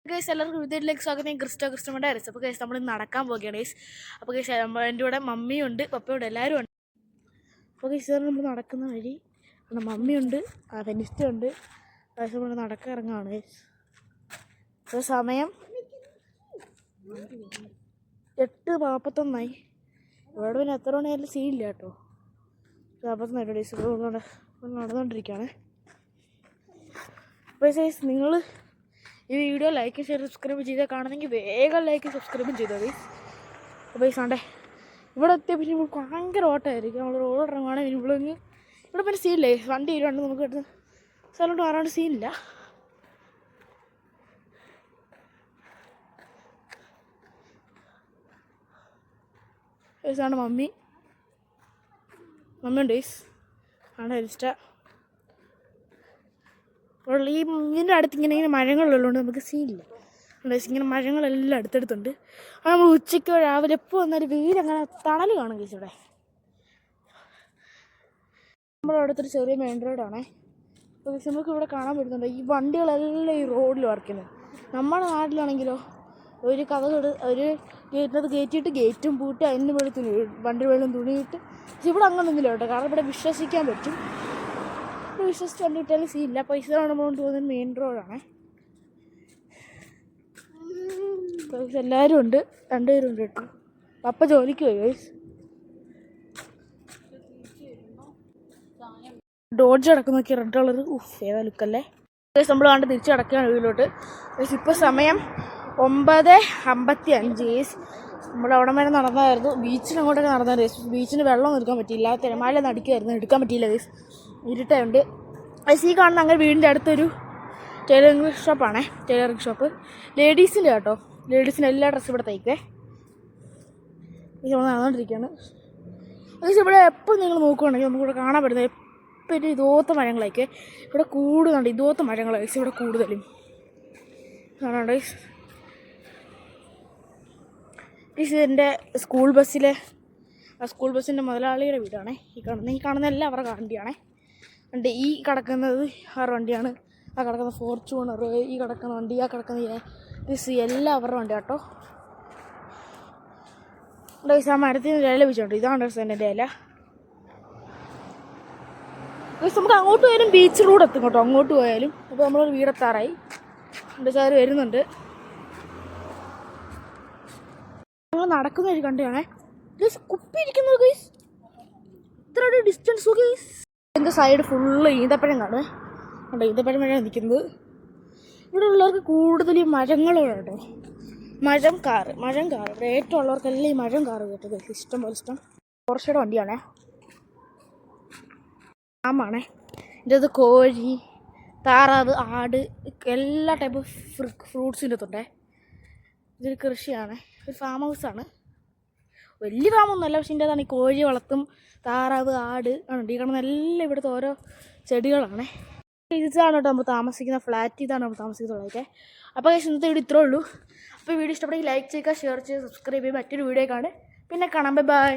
Guys എല്ലാവർക്കും വീട്ടിലേക്ക് സ്വാഗതം. ക്രിസ്റ്റോയുടെ അരസ്. അപ്പോൾ ഗൈസ് നമ്മൾ നടക്കാൻ പോവുകയാണ് ഗൈസ്. അപ്പോൾ ഗൈസ് എൻ്റെ കൂടെ മമ്മിയുണ്ട്, പപ്പയുണ്ട്, എല്ലാവരും ഉണ്ട്. അപ്പോൾ ഗൈസ് നമ്മൾ നടക്കുന്ന വഴി മമ്മിയുണ്ട്, ഫെനിസ്റ്റുണ്ട്. ഗൈസ് നമ്മൾ നടക്കാൻ ഇറങ്ങുകയാണ് ഗൈസ്. ഇപ്പോൾ സമയം 8:41. ഇവിടെ പിന്നെ എത്ര മണിയായാലും സീനില്ല കേട്ടോ. 41 ഗൈസ്. നടന്നുകൊണ്ടിരിക്കുകയാണ്. അപ്പോൾ ഗൈസ് നിങ്ങൾ ഈ വീഡിയോ ലൈക്ക് ഷെയർ സബ്സ്ക്രൈബ് ചെയ്താൽ കാണുന്നെങ്കിൽ വേഗം ലൈക്ക് സബ്സ്ക്രൈബും ചെയ്തോ ഗൈസ്. അപ്പോൾ ഗൈസ് ആണ്ടേ ഇവിടെ എത്തിയ പിന്നെ ഇവിടെ ഭയങ്കര ഓട്ടമായിരിക്കും. നമ്മൾ റോഡ് ഇറങ്ങുവാണെങ്കിൽ ഇവിടെ പിന്നെ സീനില്ലേ, വണ്ടി വരുവാണ്ട് നമുക്ക് കിട്ടുന്ന സ്ഥലത്തോട്ട് മാറാണ്ട് സീനില്ല. ഗൈസാണ് മമ്മിയുണ്ട് ഗൈസ്. ആണ് ഇഷ്ട ഈ ഇതിൻ്റെ അടുത്ത് ഇങ്ങനെ മരങ്ങളുള്ളതുകൊണ്ട് നമുക്ക് സീനില്ല. ഇങ്ങനെ മരങ്ങളെല്ലാം അടുത്തടുത്തുണ്ട്. അത് നമ്മൾ ഉച്ചയ്ക്കോ രാവിലെ എപ്പോൾ വന്നാലും വെയിലങ്ങനെ തണൽ കാണും കേസ്. ഇവിടെ നമ്മുടെ അടുത്തൊരു ചെറിയ മെയിൻ റോഡാണേ. അപ്പോൾ കേസ് നമുക്ക് ഇവിടെ കാണാൻ പറ്റുന്നുണ്ട് ഈ വണ്ടികളെല്ലാം ഈ റോഡിൽ വർക്കുന്നത്. നമ്മുടെ നാട്ടിലാണെങ്കിലോ ഒരു ഒരു ഗേറ്റിനകത്ത് കയറ്റിയിട്ട് ഗേറ്റും പൂട്ടി അതിന് വെള്ളം തുണി വണ്ടി വെള്ളം തുണിയിട്ട്. പക്ഷെ ഇവിടെ അങ്ങനൊന്നുമില്ല കേട്ടോ, കാരണം ഇവിടെ വിശ്വസിക്കാൻ പറ്റും. വിശ്വസിച്ച് കണ്ടിട്ടാലും സീനില്ല. പൈസ കാണുമ്പോൾ തോന്നുന്നത് മെയിൻ റോഡാണേ. എല്ലാവരും ഉണ്ട്, 2 പേരുണ്ട് കേട്ടോ. പപ്പ ജോലിക്ക് പോയി ഗൈസ്. ഡോഡ്ജ് അടക്കം നോക്കി റെഡ് കളർ. ഏതാ ലുക്കല്ലേ ഗൈസ്. നമ്മൾ കണ്ട് തിരിച്ച് കിടക്കുകയാണ് വീട്ടിലോട്ട് ഗൈസ്. ഇപ്പോൾ സമയം 9:55 ഗൈസ്. നമ്മൾ അവിടെ വരെ നടന്നായിരുന്നു. ബീച്ചിന് അങ്ങോട്ടൊക്കെ നടന്നായിരുന്നു ഗൈസ്. ബീച്ചിന് വെള്ളം എടുക്കാൻ പറ്റിയില്ല, തിരമാല നടിക്കുമായിരുന്നു, എടുക്കാൻ പറ്റിയില്ല ഗൈസ്. ഇരുട്ടായുണ്ട് ഗൈസ്. ഈ കാണുന്ന അങ്ങനെ വീടിൻ്റെ അടുത്തൊരു ടൈലറിങ് ഷോപ്പാണേ. ടൈലറിങ് ഷോപ്പ് ലേഡീസിൻ്റെ കേട്ടോ. ലേഡീസിൻ്റെ എല്ലാ ഡ്രസ്സും ഇവിടെ തയ്ക്കേ. നമ്മൾ നടന്നുകൊണ്ടിരിക്കുകയാണ് ഗൈസ്. ഇവിടെ എപ്പോൾ നിങ്ങൾ നോക്കുകയാണെങ്കിൽ നമുക്കിവിടെ കാണാൻ പറ്റുന്നത് എപ്പോഴും ഇതോത്ത മരങ്ങളൊക്കെ ഇവിടെ കൂടുതലുണ്ട്. ഇതോത്ത മരങ്ങൾ ഗൈസ് ഇവിടെ കൂടുതലും കാണാണ്ട് ഗൈസ്. എൻ്റെ സ്കൂൾ ബസ്സിൻ്റെ മുതലാളിയുടെ വീടാണേ. ഈ കാണുന്ന എല്ലാം അവരുടെ വണ്ടിയാണേ. ഉണ്ട് ഈ കിടക്കുന്നത് അവരുടെ വണ്ടിയാണ്. ആ കിടക്കുന്ന ഫോർച്യൂണർ, ഈ കിടക്കുന്ന വണ്ടി, ആ കിടക്കുന്ന എല്ലാം അവരുടെ വണ്ടി കേട്ടോ. ഗൈസ് ആ മരത്തിൽ നിന്ന് ഇല വെച്ചിട്ടുണ്ട്. ഇതാണ് എൻ്റെ ഇല ഗൈസ്. നമുക്ക് അങ്ങോട്ട് പോയാലും ബീച്ച് റോഡ് എത്തും കേട്ടോ, അങ്ങോട്ട് പോയാലും. അപ്പോൾ നമ്മളൊരു വീടെത്താറായി. എൻ്റെ സാറ് വരുന്നുണ്ട്. ഞങ്ങൾ നടക്കുന്ന ഒരു കണ്ടാണേ ഗൈസ്. കുപ്പി ഇരിക്കുന്നത് ഗൈസ്, ഇത്ര ഡിസ്റ്റൻസ് ഗൈസ്. എൻ്റെ സൈഡ് ഫുള്ള് ഈന്തപ്പഴം കാണുമേ. കണ്ടോ, ഈന്തപ്പഴം മഴ നിൽക്കുന്നത്. ഇവിടെ ഉള്ളവർക്ക് കൂടുതൽ ഈ മരങ്ങളാണ് കേട്ടോ. മരം കാറ് ഇവിടെ ഏറ്റവും ഉള്ളവർക്കെല്ലാം ഈ മരം കാറ് കേട്ടോ ഗൈസ്. ഇഷ്ടം പോലെ ഇഷ്ടം. പോർഷയുടെ വണ്ടിയാണേ, ആമാണേ. ഇതിൻ്റെ അത് കോഴി, താറാവ്, ആട്, എല്ലാ ടൈപ്പ് ഫ്രൂട്ട്സിൻ്റെ തൊട്ടേ. ഇതൊരു കൃഷിയാണ്, ഒരു ഫാം ഹൗസാണ്. വലിയ ഫാമൊന്നുമല്ല, പക്ഷേ ഇതിൻ്റെതാണ് ഈ കോഴി വളർത്തും, താറാവ്, ആട് ആണ്. ഈ കാണുന്ന എല്ലാം ഇവിടുത്തെ ഓരോ ചെടികളാണ്. ഇതാണ് കേട്ടോ നമ്മൾ താമസിക്കുന്ന ഫ്ലാറ്റ്. ഇതാണ് നമ്മൾ താമസിക്കുന്നതൊക്കെ. അപ്പോൾ ഇന്നത്തെ വീഡിയോ ഇത്രേ ഉള്ളൂ. അപ്പോൾ ഈ വീഡിയോ ഇഷ്ടപ്പെടുമെങ്കിൽ ലൈക്ക് ചെയ്യുക, ഷെയർ ചെയ്യുക, സബ്സ്ക്രൈബ് ചെയ്യുക. മറ്റൊരു വീഡിയോ കാണാം, പിന്നെ കാണാം. ബൈ.